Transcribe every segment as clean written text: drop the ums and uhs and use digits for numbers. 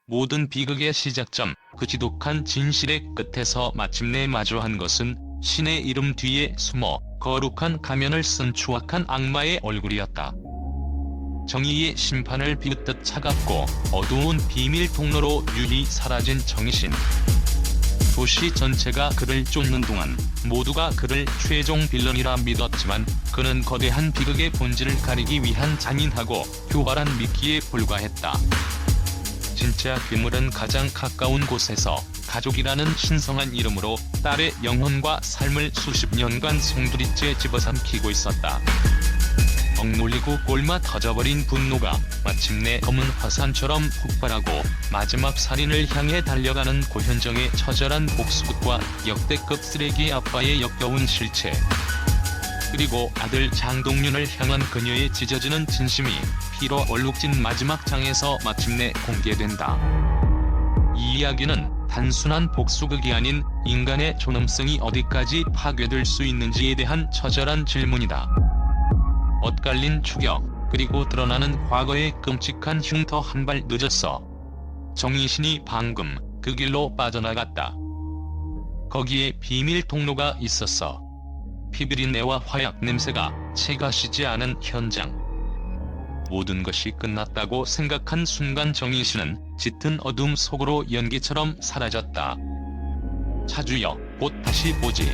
모든 비극의 시작점, 그 지독한 진실의 끝에서 마침내 마주한 것은 신의 이름 뒤에 숨어 거룩한 가면을 쓴 추악한 악마의 얼굴이었다. 정의의 심판을 비웃듯 차갑고 어두운 비밀 통로로 유리 사라진 정의신. 도시 전체가 그를 쫓는 동안 모두가 그를 최종 빌런이라 믿었지만 그는 거대한 비극의 본질을 가리기 위한 잔인하고 교활한 미끼에 불과했다. 진짜 괴물은 가장 가까운 곳에서 가족이라는 신성한 이름으로 딸의 영혼과 삶을 수십 년간 송두리째 집어삼키고 있었다. 억눌리고 꼴마 터져버린 분노가 마침내 검은 화산처럼 폭발하고 마지막 살인을 향해 달려가는 고현정의 처절한 복수극과 역대급 쓰레기 아빠의 역겨운 실체, 그리고 아들 장동윤을 향한 그녀의 찢어지는 진심이 피로 얼룩진 마지막 장에서 마침내 공개된다. 이 이야기는 단순한 복수극이 아닌 인간의 존엄성이 어디까지 파괴될 수 있는지에 대한 처절한 질문이다. 엇갈린 추격, 그리고 드러나는 과거의 끔찍한 흉터. 한 발 늦었어. 정의신이 방금 그 길로 빠져나갔다. 거기에 비밀 통로가 있었어. 피비린내와 화약 냄새가 채가 쉬지 않은 현장. 모든 것이 끝났다고 생각한 순간 정의신은 짙은 어둠 속으로 연기처럼 사라졌다. 차주여, 곧 다시 보지.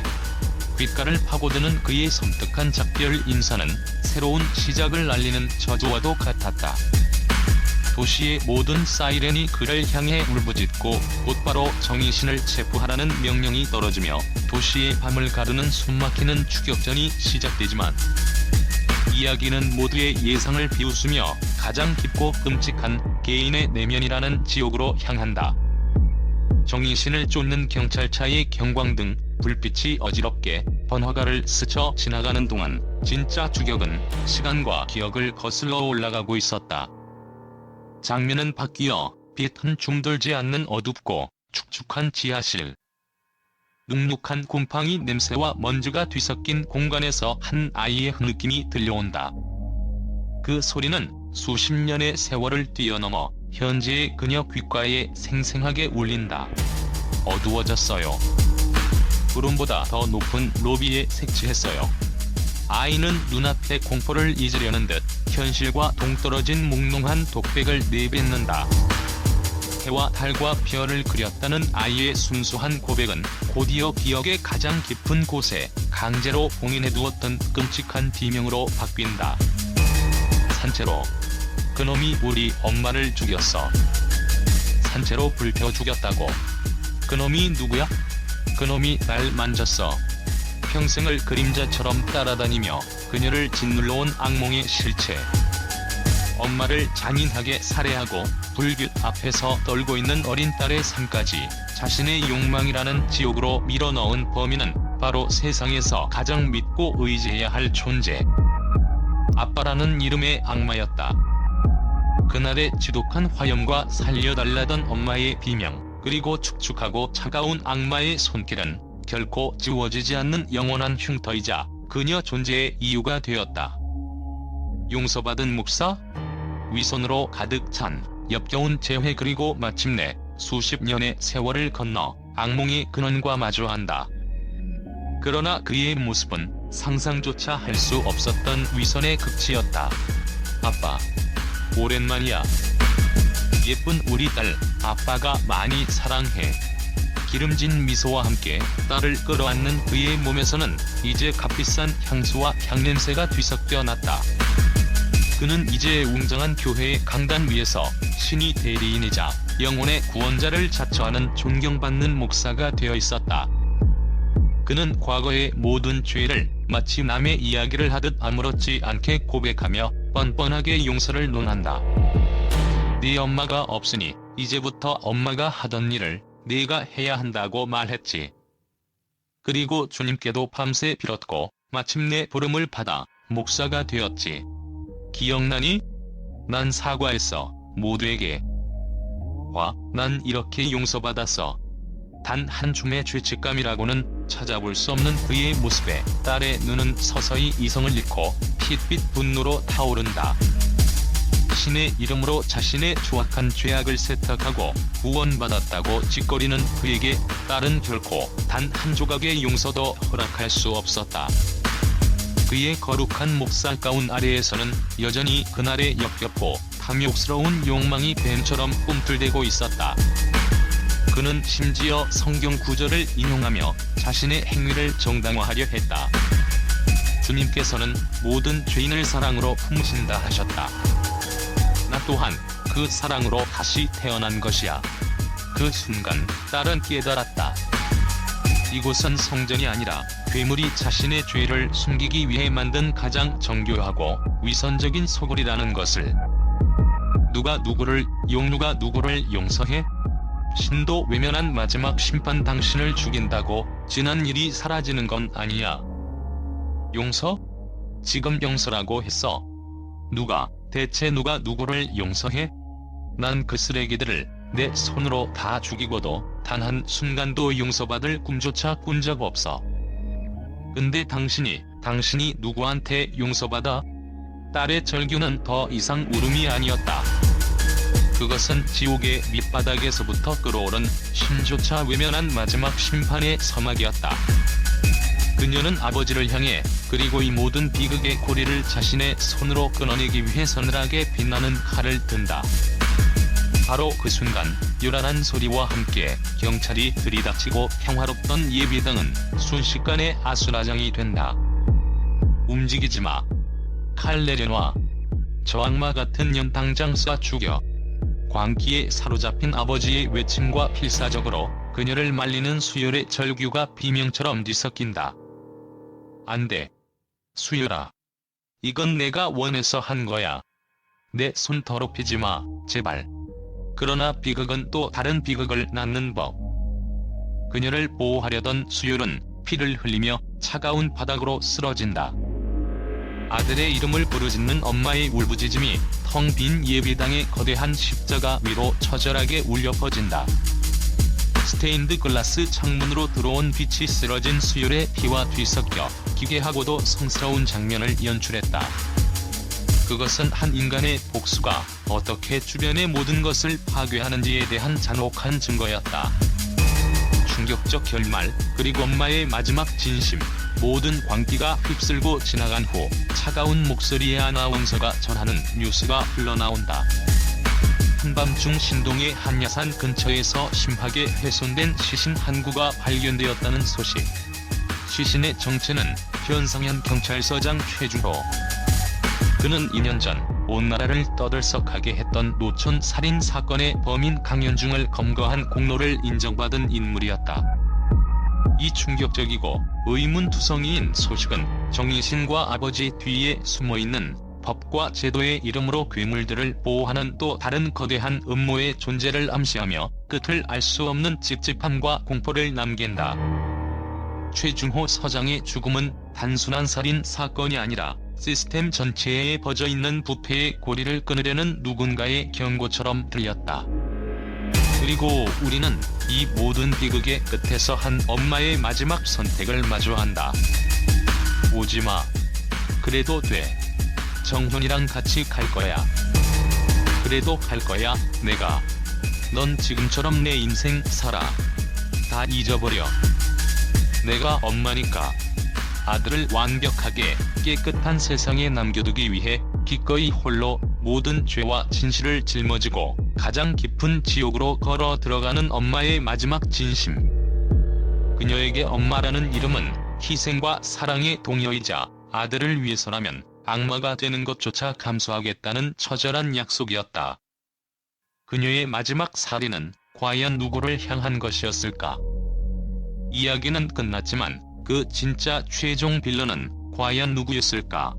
귓가를 파고드는 그의 섬뜩한 작별 인사는 새로운 시작을 알리는 저주와도 같았다. 도시의 모든 사이렌이 그를 향해 울부짖고 곧바로 정의신을 체포하라는 명령이 떨어지며 도시의 밤을 가르는 숨막히는 추격전이 시작되지만 이야기는 모두의 예상을 비웃으며 가장 깊고 끔찍한 개인의 내면이라는 지옥으로 향한다. 정의신을 쫓는 경찰차의 경광등, 불빛이 어지럽게 번화가를 스쳐 지나가는 동안 진짜 추격은 시간과 기억을 거슬러 올라가고 있었다. 장면은 바뀌어 빛은 줌돌지 않는 어둡고 축축한 지하실. 눅눅한 곰팡이 냄새와 먼지가 뒤섞인 공간에서 한 아이의 흐느낌이 들려온다. 그 소리는 수십 년의 세월을 뛰어넘어 현재의 그녀 귓가에 생생하게 울린다. 어두워졌어요. 구름보다 더 높은 로비에 색치했어요. 아이는 눈앞의 공포를 잊으려는 듯 현실과 동떨어진 몽롱한 독백을 내뱉는다. 해와 달과 별을 그렸다는 아이의 순수한 고백은 곧이어 기억의 가장 깊은 곳에 강제로 봉인해두었던 끔찍한 비명으로 바뀐다. 산채로. 그놈이 우리 엄마를 죽였어. 산채로 불태워 죽였다고. 그놈이 누구야? 그놈이 날 만졌어. 평생을 그림자처럼 따라다니며 그녀를 짓눌러온 악몽의 실체. 엄마를 잔인하게 살해하고 불빛 앞에서 떨고 있는 어린 딸의 삶까지 자신의 욕망이라는 지옥으로 밀어넣은 범인은 바로 세상에서 가장 믿고 의지해야 할 존재. 아빠라는 이름의 악마였다. 그날의 지독한 화염과 살려달라던 엄마의 비명, 그리고 축축하고 차가운 악마의 손길은 결코 지워지지 않는 영원한 흉터이자 그녀 존재의 이유가 되었다. 용서받은 목사? 위선으로 가득 찬 역겨운 재회, 그리고 마침내 수십 년의 세월을 건너 악몽의 근원과 마주한다. 그러나 그의 모습은 상상조차 할 수 없었던 위선의 극치였다. 아빠. 오랜만이야. 예쁜 우리 딸, 아빠가 많이 사랑해. 기름진 미소와 함께 딸을 끌어안는 그의 몸에서는 이제 값비싼 향수와 향냄새가 뒤섞여 났다. 그는 이제 웅장한 교회의 강단 위에서 신이 대리인이자 영혼의 구원자를 자처하는 존경받는 목사가 되어 있었다. 그는 과거의 모든 죄를 마치 남의 이야기를 하듯 아무렇지 않게 고백하며 뻔뻔하게 용서를 논한다. 네 엄마가 없으니 이제부터 엄마가 하던 일을 네가 해야 한다고 말했지. 그리고 주님께도 밤새 빌었고 마침내 부름을 받아 목사가 되었지. 기억나니? 난 사과했어. 모두에게. 난 이렇게 용서받았어. 단 한 줌의 죄책감이라고는 찾아볼 수 없는 그의 모습에 딸의 눈은 서서히 이성을 잃고 핏빛 분노로 타오른다. 자신의 이름으로 자신의 추악한 죄악을 세탁하고 구원받았다고 짓거리는 그에게 딸은 결코 단 한 조각의 용서도 허락할 수 없었다. 그의 거룩한 목살 가운 아래에서는 여전히 그날의 역겹고 탐욕스러운 욕망이 뱀처럼 꿈틀대고 있었다. 그는 심지어 성경 구절을 인용하며 자신의 행위를 정당화하려 했다. 주님께서는 모든 죄인을 사랑으로 품으신다 하셨다. 나 또한 그 사랑으로 다시 태어난 것이야. 그 순간 딸은 깨달았다. 이곳은 성전이 아니라 괴물이 자신의 죄를 숨기기 위해 만든 가장 정교하고 위선적인 소굴이라는 것을. 누가 누구를 용서해? 신도 외면한 마지막 심판 당신을 죽인다고 지난 일이 사라지는 건 아니야. 용서? 지금 용서라고 했어. 대체 누가 누구를 용서해? 난 그 쓰레기들을 내 손으로 다 죽이고도 단 한 순간도 용서받을 꿈조차 꾼 적 없어. 근데 당신이 누구한테 용서받아? 딸의 절규는 더 이상 울음이 아니었다. 그것은 지옥의 밑바닥에서부터 끓어오른 신조차 외면한 마지막 심판의 서막이었다. 그녀는 아버지를 향해 그리고 이 모든 비극의 고리를 자신의 손으로 끊어내기 위해 서늘하게 빛나는 칼을 든다. 바로 그 순간 요란한 소리와 함께 경찰이 들이닥치고 평화롭던 예비당은 순식간에 아수라장이 된다. 움직이지 마. 칼 내려놔. 저 악마 같은 년 당장 쏴 죽여. 광기에 사로잡힌 아버지의 외침과 필사적으로 그녀를 말리는 수열의 절규가 비명처럼 뒤섞인다. 안 돼. 수열아. 이건 내가 원해서 한 거야. 내 손 더럽히지 마, 제발. 그러나 비극은 또 다른 비극을 낳는 법. 그녀를 보호하려던 수열은 피를 흘리며 차가운 바닥으로 쓰러진다. 아들의 이름을 부르짖는 엄마의 울부짖음이 텅 빈 예배당의 거대한 십자가 위로 처절하게 울려 퍼진다. 스테인드 글라스 창문으로 들어온 빛이 쓰러진 수열의 피와 뒤섞여 기괴하고도 성스러운 장면을 연출했다. 그것은 한 인간의 복수가 어떻게 주변의 모든 것을 파괴하는지에 대한 잔혹한 증거였다. 충격적 결말, 그리고 엄마의 마지막 진심, 모든 광기가 휩쓸고 지나간 후 차가운 목소리의 아나운서가 전하는 뉴스가 흘러나온다. 한밤중 신동의 한야산 근처에서 심하게 훼손된 시신 한 구가 발견되었다는 소식. 시신의 정체는 현상현 경찰서장 최준호. 그는 2년 전 온 나라를 떠들썩하게 했던 노천 살인 사건의 범인 강연중을 검거한 공로를 인정받은 인물이었다. 이 충격적이고 의문투성이인 소식은 정의신과 아버지 뒤에 숨어있는 법과 제도의 이름으로 괴물들을 보호하는 또 다른 거대한 음모의 존재를 암시하며 끝을 알 수 없는 찝찝함과 공포를 남긴다. 최준호 서장의 죽음은 단순한 살인 사건이 아니라 시스템 전체에 퍼져있는 부패의 고리를 끊으려는 누군가의 경고처럼 들렸다. 그리고 우리는 이 모든 비극의 끝에서 한 엄마의 마지막 선택을 마주한다. 오지마. 그래도 돼. 정현이랑 같이 갈 거야. 그래도 갈 거야, 내가. 넌 지금처럼 내 인생 살아. 다 잊어버려. 내가 엄마니까. 아들을 완벽하게 깨끗한 세상에 남겨두기 위해 기꺼이 홀로 모든 죄와 진실을 짊어지고 가장 깊은 지옥으로 걸어 들어가는 엄마의 마지막 진심. 그녀에게 엄마라는 이름은 희생과 사랑의 동요이자 아들을 위해서라면 악마가 되는 것조차 감수하겠다는 처절한 약속이었다. 그녀의 마지막 살인은 과연 누구를 향한 것이었을까? 이야기는 끝났지만 그 진짜 최종 빌런은 과연 누구였을까?